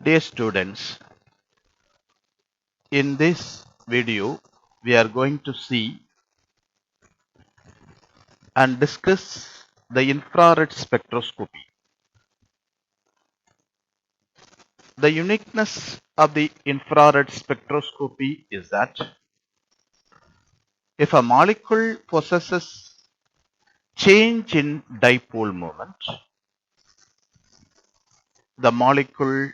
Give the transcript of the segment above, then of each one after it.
Dear students, in this video we are going to see and discuss the infrared spectroscopy. The uniqueness of the infrared spectroscopy is that if a molecule possesses change in dipole moment, the molecule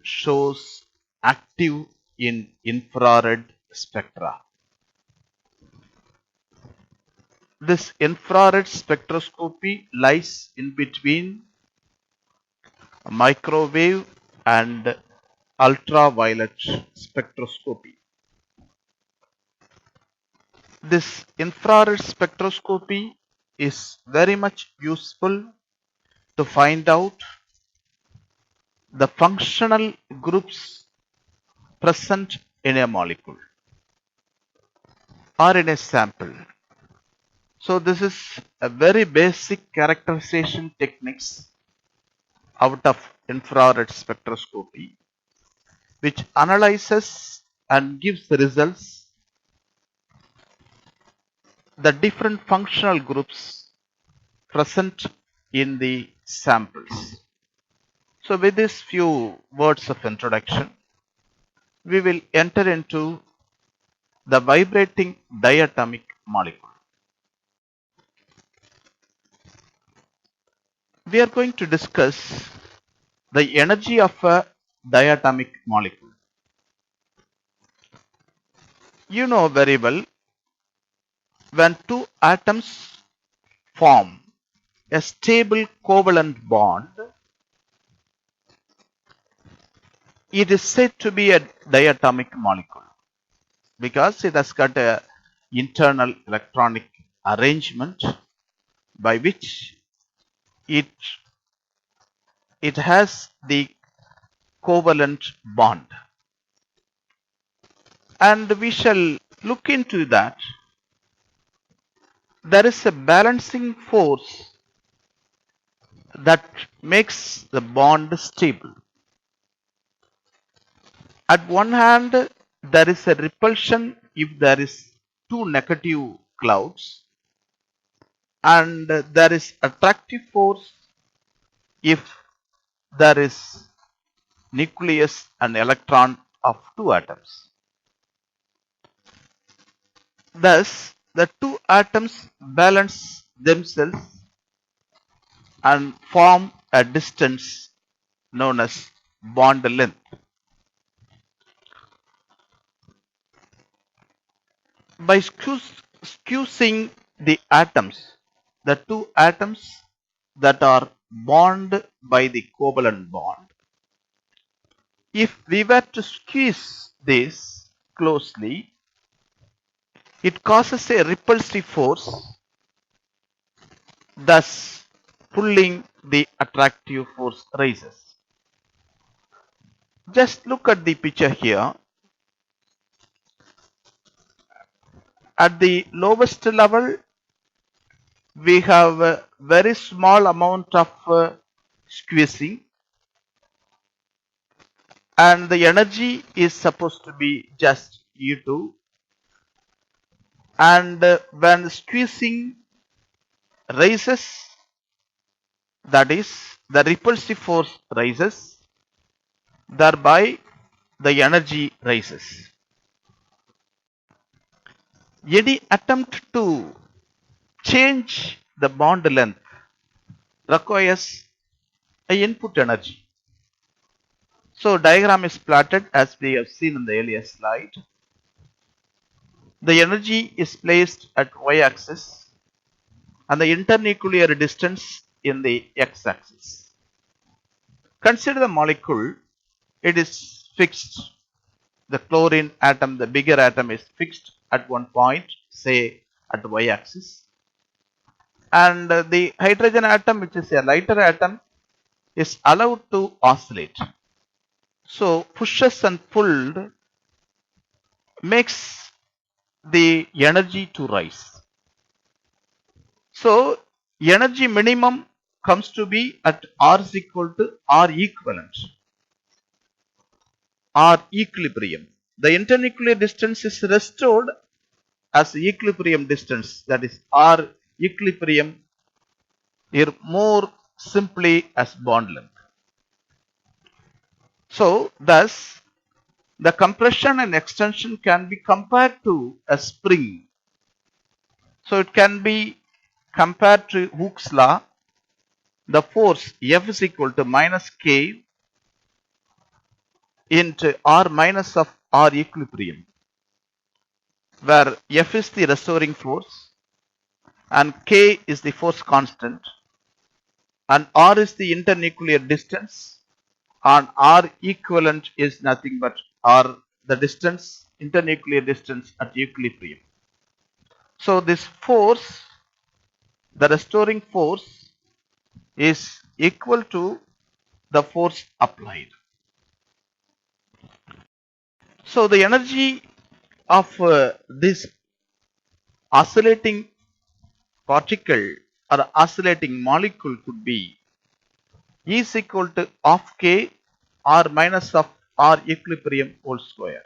shows active in infrared spectra. This infrared spectroscopy lies in between microwave and ultraviolet spectroscopy. This infrared spectroscopy is very much useful to find out the functional groups present in a molecule or in a sample. So this is a very basic characterization techniques out of infrared spectroscopy, which analyzes and gives the results the different functional groups present in the samples. So with these few words of introduction, we will enter into the vibrating diatomic molecule. We are going to discuss the energy of a diatomic molecule. You know very well, when two atoms form a stable covalent bond, it is said to be a diatomic molecule because it has got a internal electronic arrangement by which it has the covalent bond, and we shall look into that. There is a balancing force that makes the bond stable. At one hand, there is a repulsion if there is two negative clouds, and there is attractive force if there is nucleus and electron of two atoms. Thus, the two atoms balance themselves and form a distance known as bond length. By squeezing the atoms, the two atoms that are bound by the covalent bond, if we were to squeeze this closely, it causes a repulsive force, thus pulling the attractive force rises. Just look at the picture here. At the lowest level, we have a very small amount of squeezing, and the energy is supposed to be just E2, and when squeezing rises, that is, the repulsive force rises, thereby the energy rises. Any attempt to change the bond length requires an input energy. So diagram is plotted as we have seen in the earlier slide. The energy is placed at y-axis and the internuclear distance in the x-axis. Consider the molecule. It is fixed. The chlorine atom, the bigger atom, is fixed at one point, say at y-axis, and the hydrogen atom, which is a lighter atom, is allowed to oscillate. So pushes and pulled makes the energy to rise. So energy minimum comes to be at R is equal to R equivalent. or equilibrium. The internuclear distance is restored as equilibrium distance, that is R equilibrium, or more simply as bond length. So thus the compression and extension can be compared to a spring. So it can be compared to Hooke's law. The force F is equal to minus K into R minus of R equilibrium, where F is the restoring force and K is the force constant and R is the internuclear distance, and R equivalent is nothing but R, the distance, internuclear distance at equilibrium. So this force, the restoring force, is equal to the force applied. So the energy of this oscillating particle or oscillating molecule could be E is equal to half K R minus of R equilibrium whole square.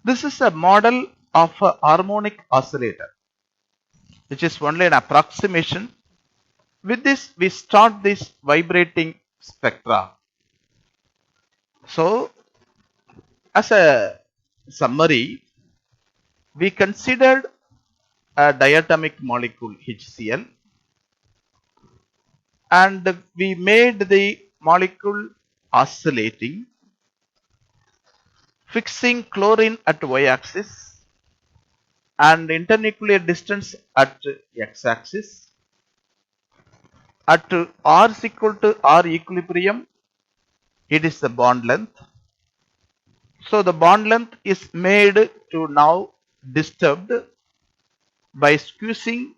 This is a model of a harmonic oscillator, which is only an approximation. With this, we start this vibrating spectra. So, as a summary, we considered a diatomic molecule HCl, and we made the molecule oscillating, fixing chlorine at y-axis and internuclear distance at x-axis. At R is equal to R equilibrium, it is the bond length. So the bond length is made to now disturbed by squeezing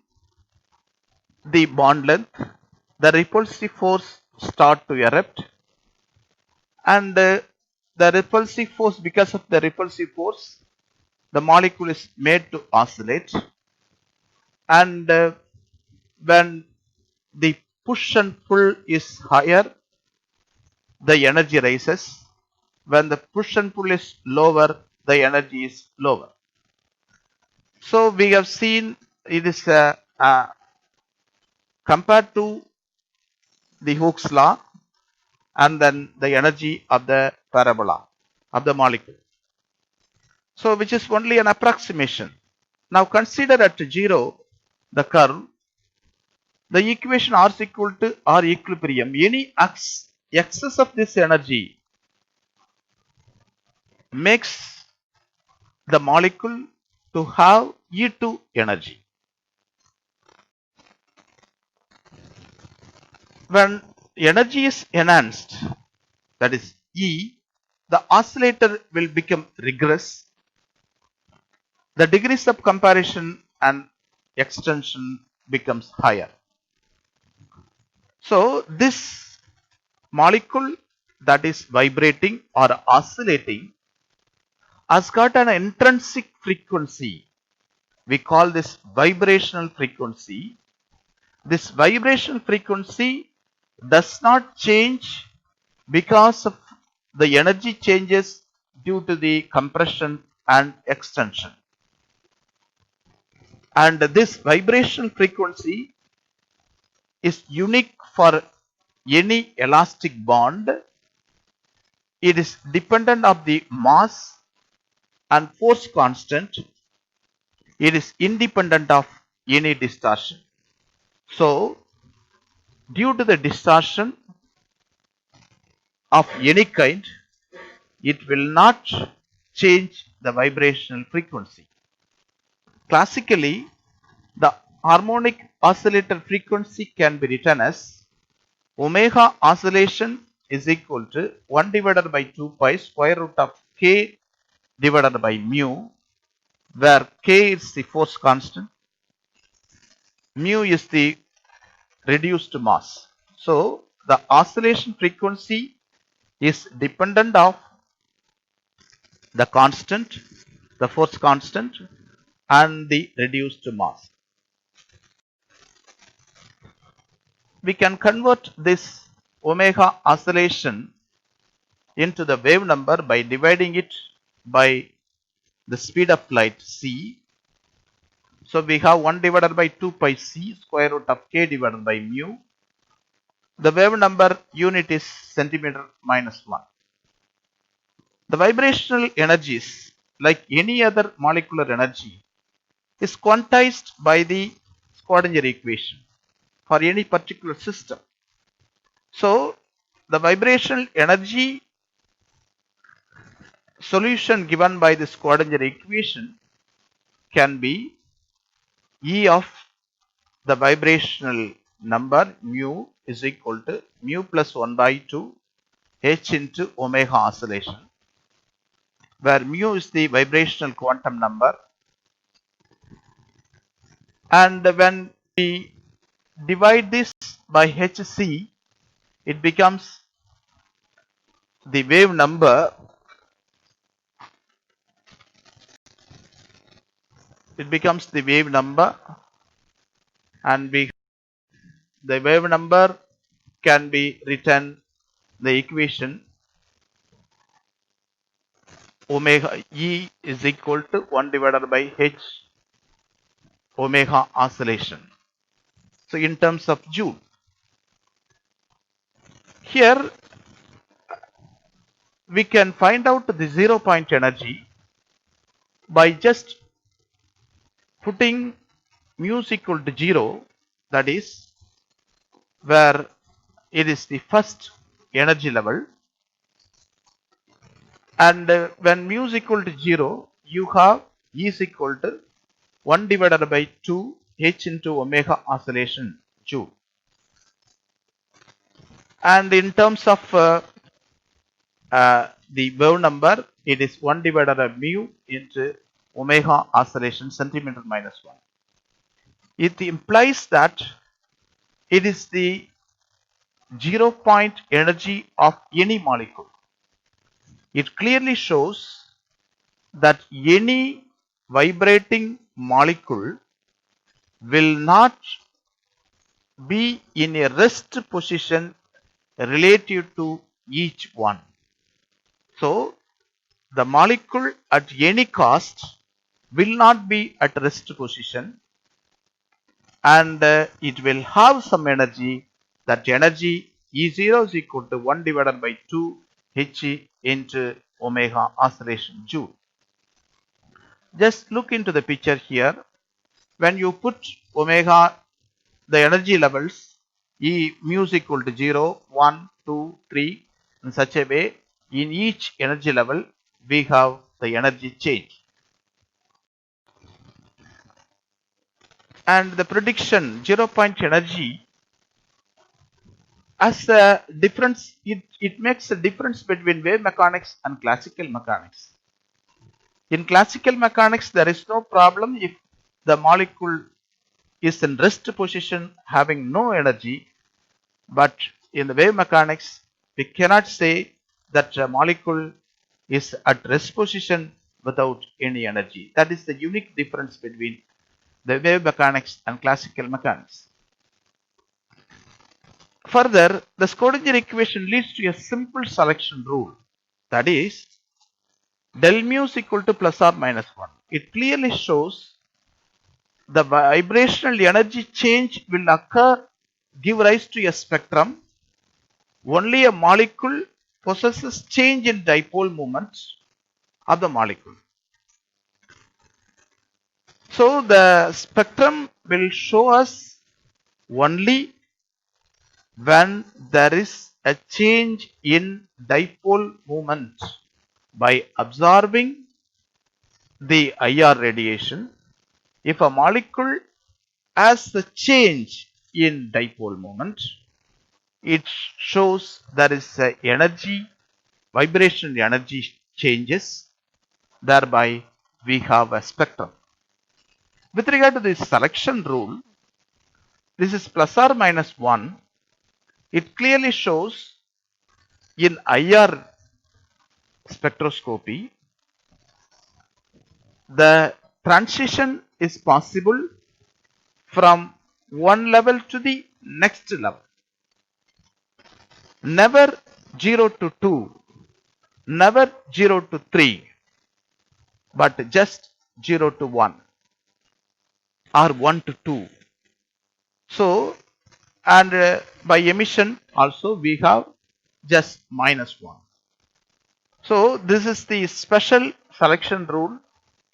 the bond length. The repulsive force start to erupt, and the repulsive force, because of the repulsive force, the molecule is made to oscillate, and when the push and pull is higher, the energy rises. When the push and pull is lower, the energy is lower. So we have seen it is compared to the Hooke's law and then the energy of the parabola of the molecule. So which is only an approximation. Now consider at 0 the curve. The equation R is equal to R equilibrium. Any excess of this energy makes the molecule to have E2 energy. When energy is enhanced, that is E, the oscillator will become rigorous. The degrees of comparison and extension becomes higher. So this molecule that is vibrating or oscillating has got an intrinsic frequency. We call this vibrational frequency. This vibrational frequency does not change because of the energy changes due to the compression and extension. And this vibrational frequency is unique for any elastic bond. It is dependent on the mass and force constant. It is independent of any distortion. So, due to the distortion of any kind, it will not change the vibrational frequency. Classically, the harmonic oscillator frequency can be written as omega oscillation is equal to 1 divided by 2 pi square root of k divided by mu, where k is the force constant, mu is the reduced mass. So the oscillation frequency is dependent of the constant, the force constant, and the reduced mass. We can convert this omega oscillation into the wave number by dividing it by the speed of light c. So we have 1 divided by 2 pi c square root of k divided by mu. The wave number unit is centimeter minus 1. The vibrational energies, like any other molecular energy, is quantized by the Schrodinger equation for any particular system. So the vibrational energy solution given by the Schrodinger equation can be E of the vibrational number mu is equal to mu plus 1 by 2 h into omega oscillation, where mu is the vibrational quantum number, and when we divide this by hc, it becomes the wave number. It becomes the wave number, and the wave number can be written the equation omega E is equal to 1 divided by h omega oscillation. So in terms of joule, here we can find out the 0 point energy by just putting mu is equal to 0, that is where it is the first energy level, and when mu is equal to 0, you have E is equal to 1 divided by 2 h into omega oscillation joule. And in terms of the wave number, it is 1 divided by mu into omega oscillation centimeter minus 1. It implies that it is the 0 point energy of any molecule. It clearly shows that any vibrating molecule will not be in a rest position relative to each one. So the molecule at any cost will not be at rest position, and it will have some energy. That energy E0 is equal to 1 divided by 2 h into omega oscillation joule. Just look into the picture here. When you put omega, the energy levels E mu is equal to 0, 1, 2, 3 in such a way, in each energy level we have the energy change. And the prediction 0 point energy as a difference, it makes a difference between wave mechanics and classical mechanics. In classical mechanics, there is no problem if the molecule is in rest position having no energy, but in the wave mechanics, we cannot say that a molecule is at rest position without any energy. That is the unique difference between the wave mechanics and classical mechanics. Further, the Schrodinger equation leads to a simple selection rule, that is del mu is equal to plus or minus 1. It clearly shows the vibrational energy change will occur, give rise to a spectrum. Only a molecule possesses change in dipole moment of the molecule. So the spectrum will show us only when there is a change in dipole moment by absorbing the IR radiation. If a molecule has a change in dipole moment, it shows there is a energy, vibrational energy changes, thereby we have a spectrum. With regard to this selection rule, this is plus or minus 1. It clearly shows in IR spectroscopy, the transition is possible from one level to the next level. Never 0 to 2 never 0 to 3, but just 0 to 1 or 1 to 2. So, and by emission also we have just -1. So this is the special selection rule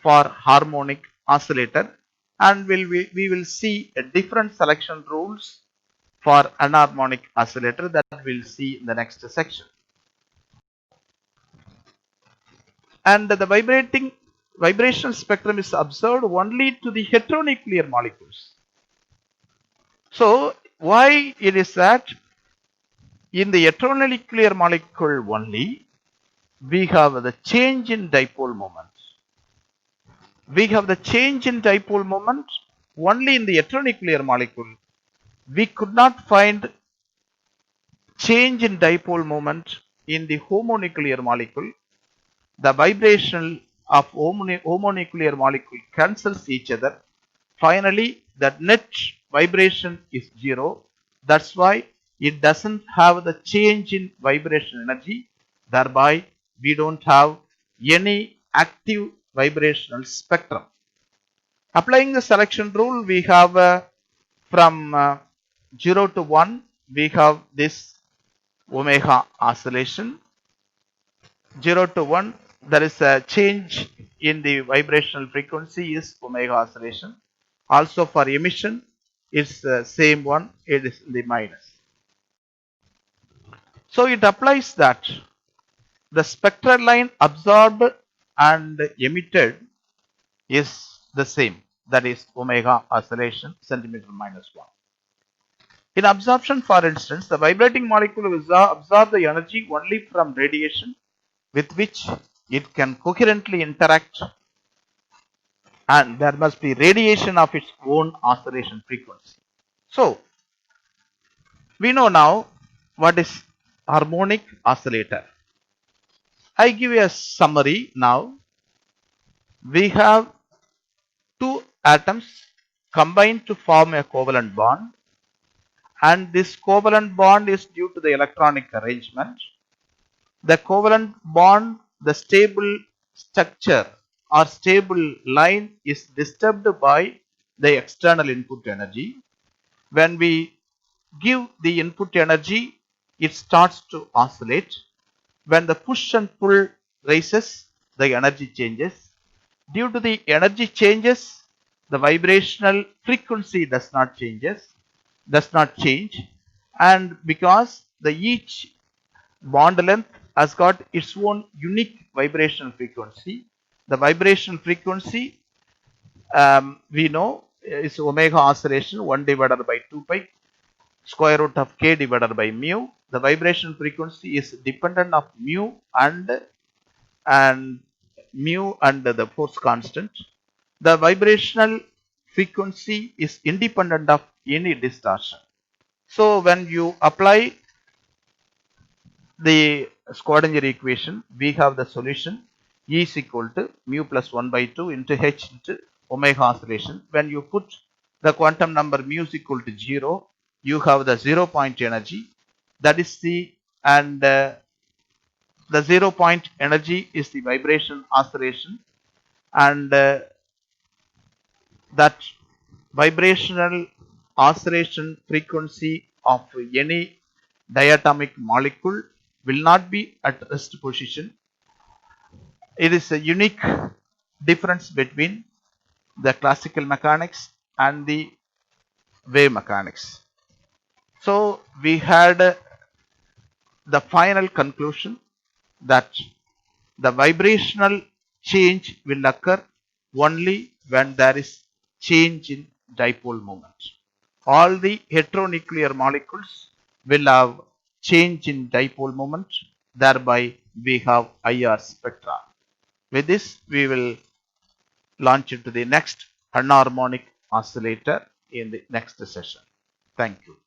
for harmonic oscillator, and we will see a different selection rules for anharmonic oscillator that we'll see in the next section. And the vibrational spectrum is observed only to the heteronuclear molecules. So why it is that in the heteronuclear molecule only we have the change in dipole moment. We have the change in dipole moment only in the heteronuclear molecule. We could not find change in dipole moment in the homonuclear molecule. The vibration of homonuclear molecule cancels each other. Finally, the net vibration is 0. That's why it doesn't have the change in vibration energy. Thereby, we don't have any active vibrational spectrum. Applying the selection rule, we have from 0 to 1, we have this omega oscillation. 0 to 1, there is a change in the vibrational frequency is omega oscillation. Also for emission, it's the same one, it is in the minus. So it applies that the spectral line absorbed and emitted is the same, that is omega oscillation centimeter minus 1. In absorption, for instance, the vibrating molecule will absorb the energy only from radiation with which it can coherently interact, and there must be radiation of its own oscillation frequency. So we know now what is harmonic oscillator. I give you a summary now. We have two atoms combined to form a covalent bond, and this covalent bond is due to the electronic arrangement. The covalent bond, the stable structure or stable line is disturbed by the external input energy. When we give the input energy, it starts to oscillate. When the push and pull raises, the energy changes. Due to the energy changes, the vibrational frequency does not change, and because the each bond length has got its own unique vibrational frequency. The vibrational frequency we know is omega oscillation 1 divided by 2 pi square root of k divided by mu. The vibration frequency is dependent of mu and the force constant. The vibrational frequency is independent of any distortion. So when you apply the Schrodinger equation, we have the solution E is equal to mu plus 1 by 2 into h into omega oscillation. When you put the quantum number mu is equal to 0, you have the 0 point energy. That is the 0 point energy is the vibration oscillation, and that vibrational oscillation frequency of any diatomic molecule will not be at rest position. It is a unique difference between the classical mechanics and the wave mechanics. So we had the final conclusion that the vibrational change will occur only when there is change in dipole moment. All the heteronuclear molecules will have change in dipole moment, thereby we have IR spectra. With this, we will launch into the next anharmonic oscillator in the next session. Thank you.